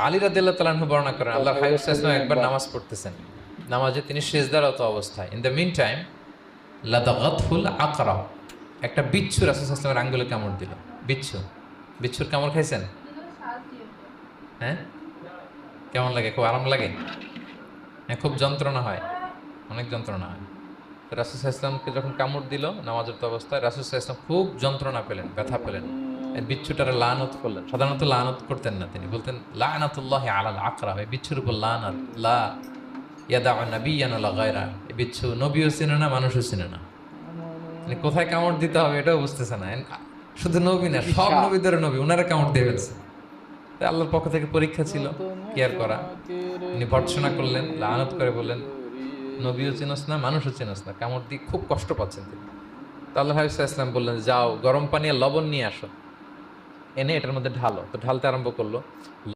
আলী রাদিয়াল্লাহু তাআলা আনহু বর্ণনা করেন, আল্লাহর হাবিব সাল্লাল্লাহু আলাইহি ওয়াসাল্লাম একবার নামাজ পড়তেছেন, নামাজে তিনি সিজদারত অবস্থায়, ইন দ্য মিন টাইম লাদাগাতহুল আকরা, একটা বিচ্ছু রাসূল সাল্লাল্লাহু আলাইহি ওয়াসাল্লামের আঙ্গুলে কামড় দিল। বিচ্ছু, বিচ্ছুর কামড় খাইছেন? হ্যাঁ, কেমন লাগে? খুব আরাম লাগে? হ্যাঁ, খুব যন্ত্রণা হয়, অনেক যন্ত্রণা হয়। তো রাসূল সাল্লাল্লাহু আলাইহি ওয়াসাল্লামকে যখন কামড় দিল নামাজরত অবস্থায়, রাসূল সাল্লাল্লাহু আলাইহি ওয়াসাল্লাম খুব যন্ত্রণা পেলেন, ব্যথা পেলেন। এই বিচ্ছুটারে লানত করলেন। সাধারণত লানত করতেন না, তিনি বলতেন লানাতুল্লাহি আলাল আকরা, এই বিচ্ছুর উপর লানত, লা ইয়াদাউ নাবিয়্যান ওয়ালা গায়রা। এই বিচ্ছু নবীও চিনে না, মানুষও চিনে না। মানে কোথায় কামড় দিতে হবে এটাও বুঝতেছে না। শুধু নবী না, সব নবীদের নবী উনারা কামড় দিয়ে ফেলছে। তাই আল্লাহর পক্ষ থেকে পরীক্ষা ছিল, কেয়ার করা। তিনি ভর্ৎসনা করলেন, লানত করে বললেন, নবীও চিনস না, মানুষও চিনস না, কামড় দিয়ে খুব কষ্ট পাচ্ছেন তিনি। তো আল্লাহ হাবিব সাল্লাল্লাহু আলাইহি ওয়াসাল্লাম বললেন, যাও গরম পানি আর লবণ নিয়ে আসো, এনে এটার মধ্যে ঢালো। তো ঢালতে আরম্ভ করলো।